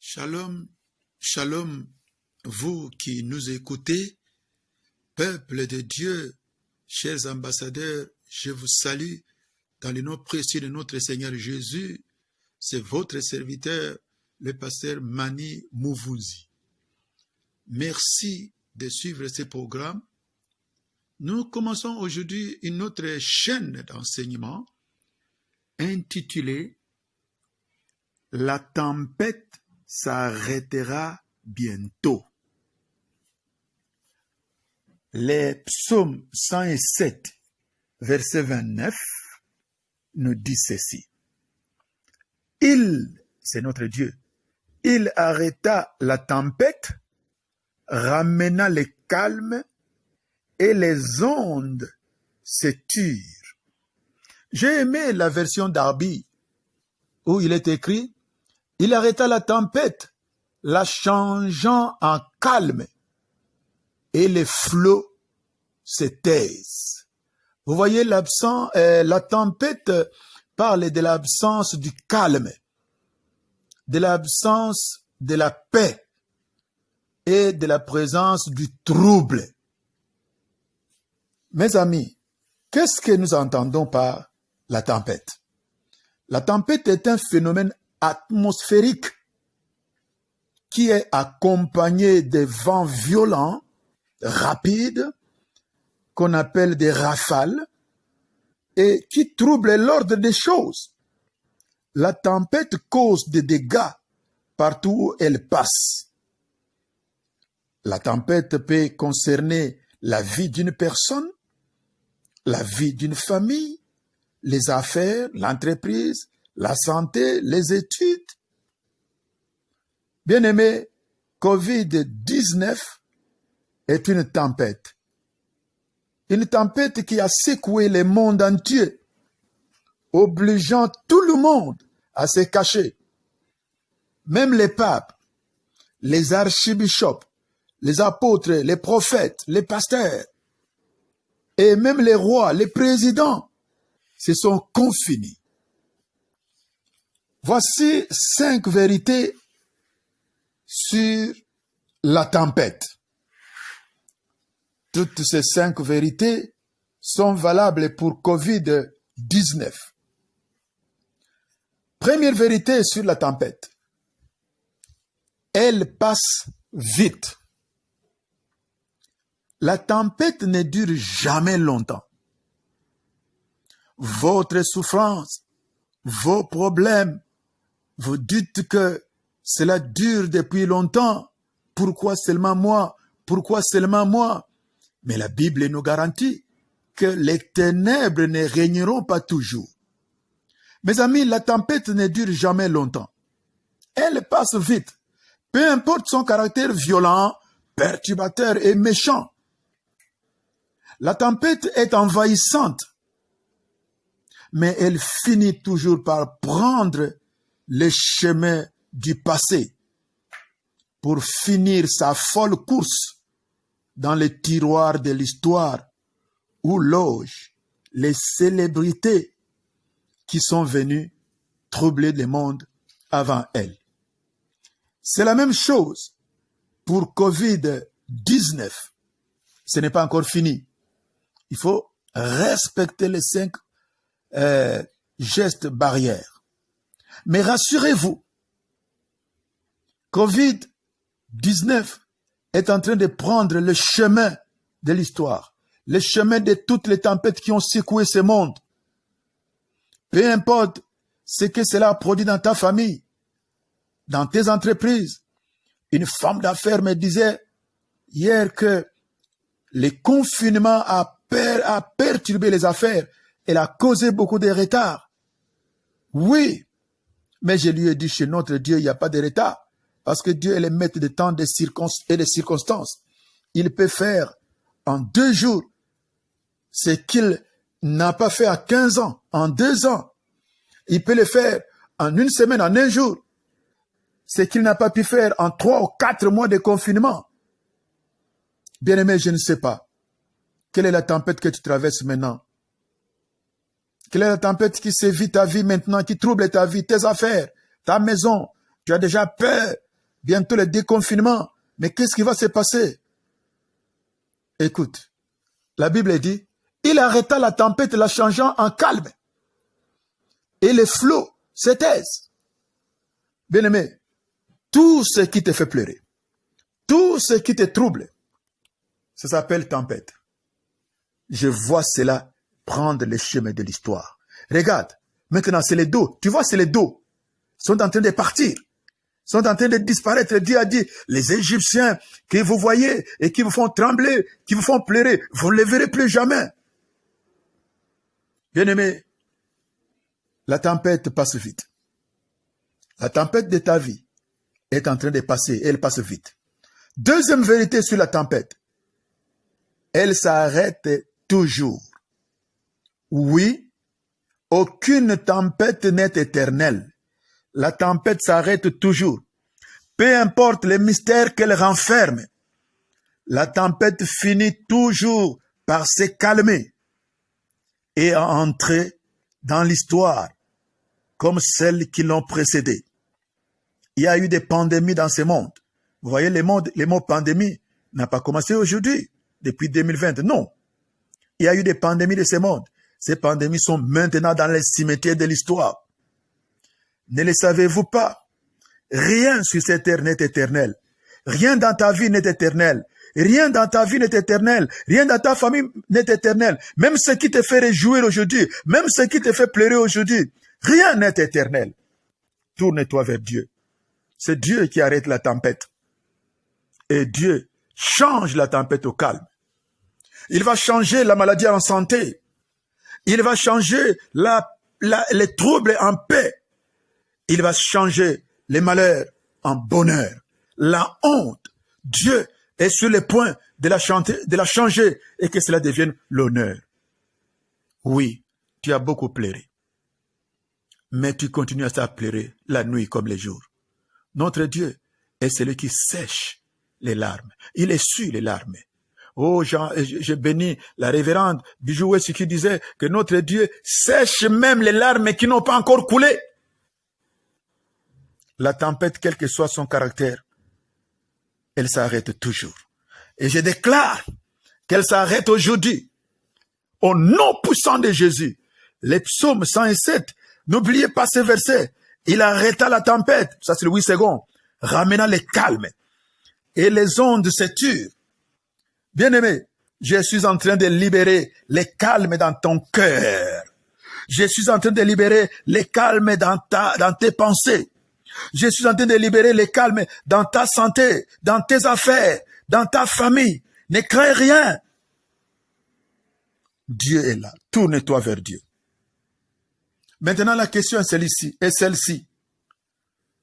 Shalom, shalom, vous qui nous écoutez, peuple de Dieu, chers ambassadeurs, je vous salue dans le nom précieux de notre Seigneur Jésus. C'est votre serviteur, le pasteur Mani Mouvouzi. Merci de suivre ce programme. Nous commençons aujourd'hui une autre chaîne d'enseignement intitulée « La tempête s'arrêtera bientôt ». Les psaumes 107, verset 29, nous dit ceci. C'est notre Dieu, il arrêta la tempête, ramena le calme et les ondes se turent. J'ai aimé la version d'Arby où il est écrit « Il arrêta la tempête, la changeant en calme, et les flots se taisent. » Vous voyez, la tempête parle de l'absence du calme, de l'absence de la paix et de la présence du trouble. Mes amis, qu'est-ce que nous entendons par la tempête? La tempête est un phénomène atmosphérique qui est accompagné de vents violents, rapides, qu'on appelle des rafales, et qui troublent l'ordre des choses. La tempête cause des dégâts partout où elle passe. La tempête peut concerner la vie d'une personne, la vie d'une famille, les affaires, l'entreprise, la santé, les études. Bien-aimé, COVID-19 est une tempête. Une tempête qui a secoué le monde entier, obligeant tout le monde à se cacher. Même les papes, les archibishops, les apôtres, les prophètes, les pasteurs, et même les rois, les présidents, se sont confinés. Voici 5 vérités sur la tempête. Toutes ces 5 vérités sont valables pour COVID-19. Première vérité sur la tempête. Elle passe vite. La tempête ne dure jamais longtemps. Votre souffrance, vos problèmes, vous dites que cela dure depuis longtemps. Pourquoi seulement moi? Pourquoi seulement moi? Mais la Bible nous garantit que les ténèbres ne régneront pas toujours. Mes amis, la tempête ne dure jamais longtemps. Elle passe vite. Peu importe son caractère violent, perturbateur et méchant. La tempête est envahissante, mais elle finit toujours par prendre le chemin du passé pour finir sa folle course dans les tiroirs de l'histoire où logent les célébrités qui sont venues troubler le monde avant elle. C'est la même chose pour COVID-19. Ce n'est pas encore fini. Il faut respecter les 5 gestes barrières. Mais rassurez-vous, COVID-19 est en train de prendre le chemin de l'histoire, le chemin de toutes les tempêtes qui ont secoué ce monde. Peu importe ce que cela a produit dans ta famille, dans tes entreprises. Une femme d'affaires me disait hier que le confinement a perturbé les affaires. Elle a causé beaucoup de retard. Oui, mais je lui ai dit, chez notre Dieu, il n'y a pas de retard. Parce que Dieu est le maître des temps et des circonstances. Il peut faire en 2 jours ce qu'il n'a pas fait à 15 ans, en 2 ans. Il peut le faire en 1 semaine, en 1 jour. Ce qu'il n'a pas pu faire en 3 ou 4 mois de confinement. Bien-aimé, je ne sais pas. Quelle est la tempête que tu traverses maintenant? Quelle est la tempête qui sévit ta vie maintenant, qui trouble ta vie, tes affaires, ta maison? Tu as déjà peur bientôt le déconfinement. Mais qu'est-ce qui va se passer? Écoute, la Bible dit, il arrêta la tempête, la changeant en calme. Et les flots se taisent. Bien-aimé, tout ce qui te fait pleurer, tout ce qui te trouble, ça s'appelle tempête. Je vois cela prendre le chemin de l'histoire. Regarde, maintenant c'est les dos. Tu vois, c'est les dos. Ils sont en train de partir. Ils sont en train de disparaître. Dieu a dit, les Égyptiens que vous voyez et qui vous font trembler, qui vous font pleurer, vous ne les verrez plus jamais. Bien-aimé, la tempête passe vite. La tempête de ta vie est en train de passer. Elle passe vite. Deuxième vérité sur la tempête. Elle s'arrête toujours. Oui, aucune tempête n'est éternelle. La tempête s'arrête toujours. Peu importe les mystères qu'elle renferme, la tempête finit toujours par se calmer et entrer dans l'histoire comme celles qui l'ont précédée. Il y a eu des pandémies dans ce monde. Vous voyez, le mot pandémie n'a pas commencé aujourd'hui, depuis 2020. Non. Il y a eu des pandémies de ce monde. Ces pandémies sont maintenant dans les cimetières de l'histoire. Ne le savez-vous pas? Rien sur cette terre n'est éternel. Rien dans ta vie n'est éternel. Rien dans ta vie n'est éternel. Rien dans ta famille n'est éternel. Même ce qui te fait réjouir aujourd'hui, même ce qui te fait pleurer aujourd'hui, rien n'est éternel. Tourne-toi vers Dieu. C'est Dieu qui arrête la tempête. Et Dieu change la tempête au calme. Il va changer la maladie en santé. Il va changer les troubles en paix. Il va changer les malheurs en bonheur. La honte, Dieu est sur le point de la changer et que cela devienne l'honneur. Oui, tu as beaucoup pleuré. Mais tu continues à pleurer la nuit comme les jours. Notre Dieu est celui qui sèche les larmes. Il essuie les larmes. Oh, je bénis la révérende Bijou Wessi qui disait que notre Dieu sèche même les larmes qui n'ont pas encore coulé. La tempête, quel que soit son caractère, elle s'arrête toujours. Et je déclare qu'elle s'arrête aujourd'hui. Au nom puissant de Jésus. Les psaumes 107, n'oubliez pas ce verset. Il arrêta la tempête, ça c'est le 8 secondes, ramenant le calme. Et les ondes se turent. Bien-aimé, je suis en train de libérer le calme dans ton cœur. Je suis en train de libérer le calme dans tes pensées. Je suis en train de libérer le calme dans ta santé, dans tes affaires, dans ta famille. Ne crains rien. Dieu est là. Tourne-toi vers Dieu. Maintenant, la question est celle-ci.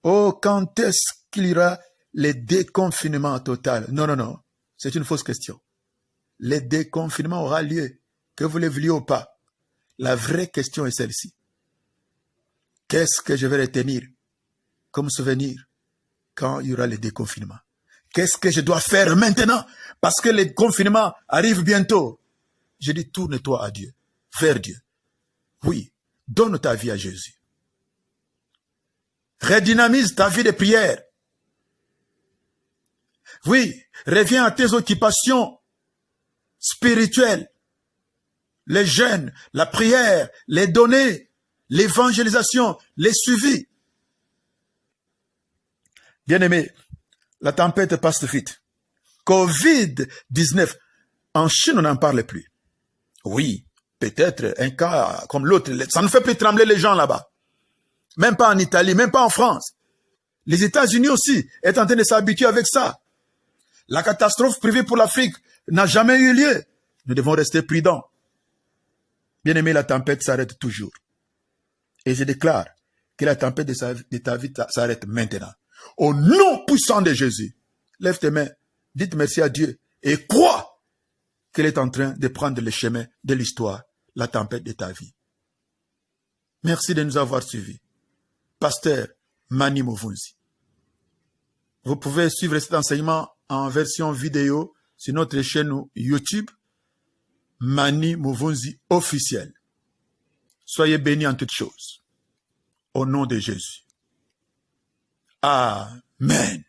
Oh, quand est-ce qu'il y aura le déconfinement total? Non. C'est une fausse question. Le déconfinement aura lieu, que vous le vouliez ou pas. La vraie question est celle-ci. Qu'est-ce que je vais retenir comme souvenir quand il y aura le déconfinement? Qu'est-ce que je dois faire maintenant? Parce que le confinement arrive bientôt. Je dis, tourne-toi à Dieu, vers Dieu. Oui, donne ta vie à Jésus. Redynamise ta vie de prière. Oui, reviens à tes occupations spirituelles. Les jeûnes, la prière, les données, l'évangélisation, les suivis. Bien-aimé, la tempête passe vite. Covid-19, en Chine, on n'en parle plus. Oui, peut-être un cas comme l'autre, ça ne fait plus trembler les gens là-bas. Même pas en Italie, même pas en France. Les États-Unis aussi est en train de s'habituer avec ça. La catastrophe prévue pour l'Afrique n'a jamais eu lieu. Nous devons rester prudents. Bien-aimé, la tempête s'arrête toujours. Et je déclare que la tempête de ta vie s'arrête maintenant. Au nom puissant de Jésus, lève tes mains, dites merci à Dieu et crois qu'elle est en train de prendre le chemin de l'histoire, la tempête de ta vie. Merci de nous avoir suivis. Pasteur Mani Mouvunzi. Vous pouvez suivre cet enseignement en version vidéo sur notre chaîne YouTube, Mani Mouvunzi officiel. Soyez bénis en toutes choses. Au nom de Jésus. Amen.